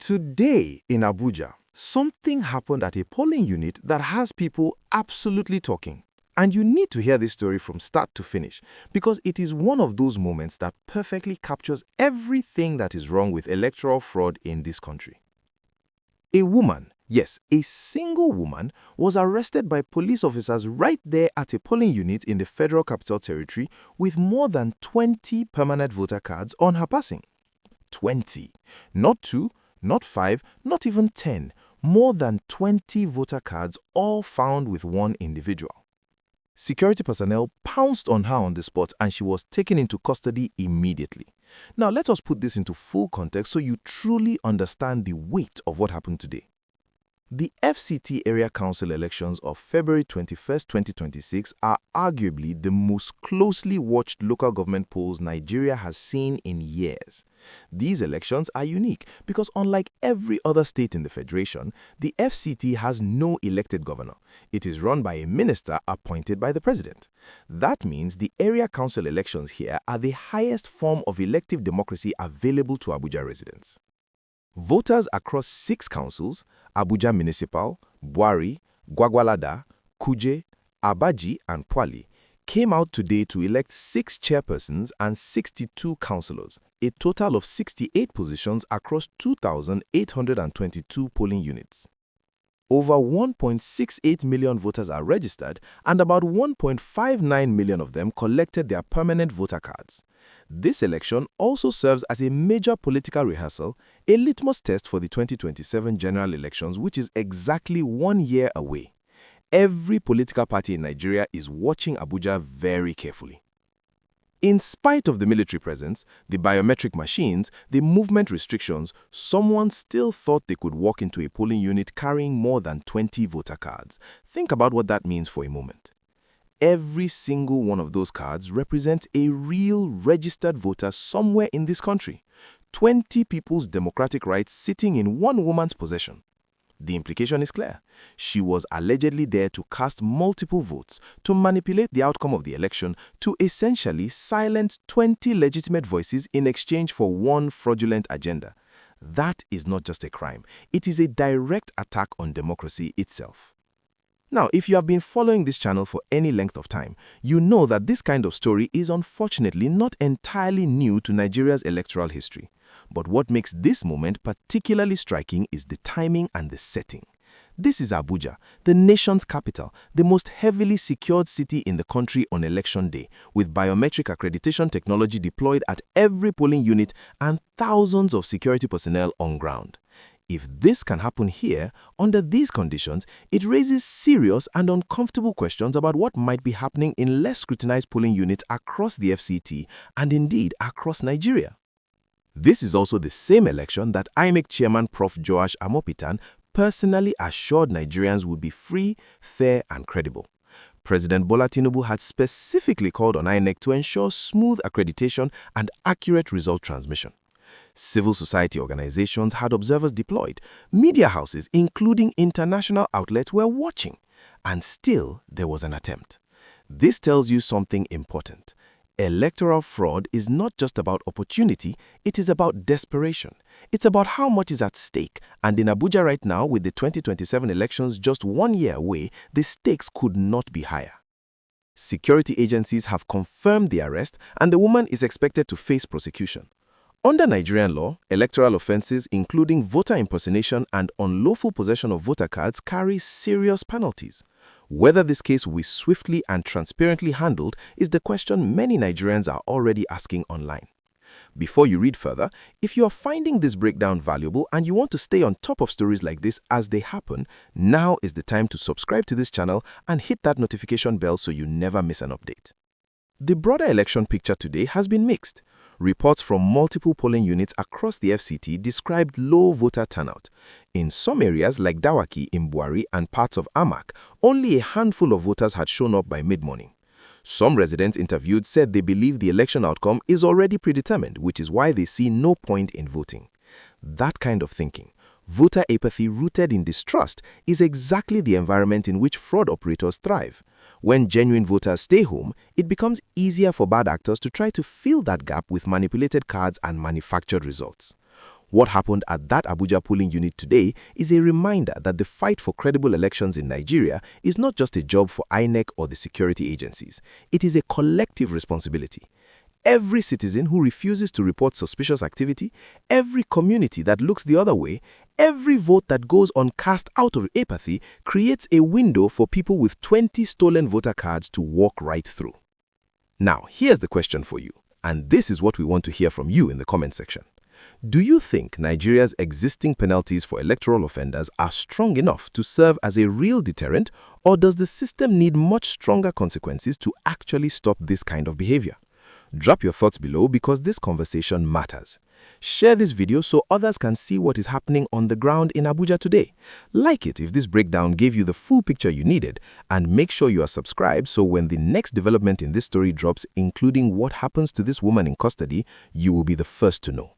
Today in Abuja, something happened at a polling unit that has people absolutely talking. And you need to hear this story from start to finish because it is one of those moments that perfectly captures everything that is wrong with electoral fraud in this country. A woman, yes, a single woman, was arrested by police officers right there at a polling unit in the Federal Capital Territory with more than 20 permanent voter cards on her passing. 20. Not 2, not 5, not even 10. More than 20 voter cards, all found with one individual. Security personnel pounced on her on the spot and she was taken into custody immediately. Now let us put this into full context so you truly understand the weight of what happened today. The FCT Area Council Elections of February 21, 2026 are arguably the most closely watched local government polls Nigeria has seen in years. These elections are unique because unlike every other state in the Federation, the FCT has no elected governor. It is run by a minister appointed by the president. That means the area council elections here are the highest form of elective democracy available to Abuja residents. Voters across 6 councils, Abuja Municipal, Buari, Gwagwalada, Kuje, Abaji and Pwali, came out today to elect 6 chairpersons and 62 councillors, a total of 68 positions across 2,822 polling units. Over 1.68 million voters are registered and about 1.59 million of them collected their permanent voter cards. This election also serves as a major political rehearsal, a litmus test for the 2027 general elections, which is exactly 1 year away. Every political party in Nigeria is watching Abuja very carefully. In spite of the military presence, the biometric machines, the movement restrictions, someone still thought they could walk into a polling unit carrying more than 20 voter cards. Think about what that means for a moment. Every single one of those cards represents a real registered voter somewhere in this country. 20 people's democratic rights sitting in one woman's possession. The implication is clear. She was allegedly there to cast multiple votes, to manipulate the outcome of the election, to essentially silence 20 legitimate voices in exchange for one fraudulent agenda. That is not just a crime. It is a direct attack on democracy itself. Now, if you have been following this channel for any length of time, you know that this kind of story is unfortunately not entirely new to Nigeria's electoral history. But what makes this moment particularly striking is the timing and the setting. This is Abuja, the nation's capital, the most heavily secured city in the country on election day, with biometric accreditation technology deployed at every polling unit and thousands of security personnel on ground. If this can happen here, under these conditions, it raises serious and uncomfortable questions about what might be happening in less scrutinized polling units across the FCT and indeed across Nigeria. This is also the same election that INEC chairman Prof. Joash Amopitan personally assured Nigerians would be free, fair and credible. President Bola Tinubu had specifically called on INEC to ensure smooth accreditation and accurate result transmission. Civil society organizations had observers deployed. Media houses, including international outlets, were watching. And still, there was an attempt. This tells you something important. Electoral fraud is not just about opportunity, it is about desperation. It's about how much is at stake, and in Abuja right now, with the 2027 elections just 1 year away, the stakes could not be higher. Security agencies have confirmed the arrest, and the woman is expected to face prosecution. Under Nigerian law, electoral offenses including voter impersonation and unlawful possession of voter cards carry serious penalties. Whether this case will be swiftly and transparently handled is the question many Nigerians are already asking online. Before you read further, if you are finding this breakdown valuable and you want to stay on top of stories like this as they happen, now is the time to subscribe to this channel and hit that notification bell so you never miss an update. The broader election picture today has been mixed. Reports from multiple polling units across the FCT described low voter turnout. In some areas like Dawaki in Buari and parts of Amak, only a handful of voters had shown up by mid-morning. Some residents interviewed said they believe the election outcome is already predetermined, which is why they see no point in voting. That kind of thinking, voter apathy rooted in distrust, is exactly the environment in which fraud operators thrive. When genuine voters stay home, it becomes easier for bad actors to try to fill that gap with manipulated cards and manufactured results. What happened at that Abuja polling unit today is a reminder that the fight for credible elections in Nigeria is not just a job for INEC or the security agencies. It is a collective responsibility. Every citizen who refuses to report suspicious activity, every community that looks the other way, every vote that goes uncast out of apathy creates a window for people with 20 stolen voter cards to walk right through. Now, here's the question for you, and this is what we want to hear from you in the comment section. Do you think Nigeria's existing penalties for electoral offenders are strong enough to serve as a real deterrent, or does the system need much stronger consequences to actually stop this kind of behavior? Drop your thoughts below because this conversation matters. Share this video so others can see what is happening on the ground in Abuja today. Like it if this breakdown gave you the full picture you needed, and make sure you are subscribed so when the next development in this story drops, including what happens to this woman in custody, you will be the first to know.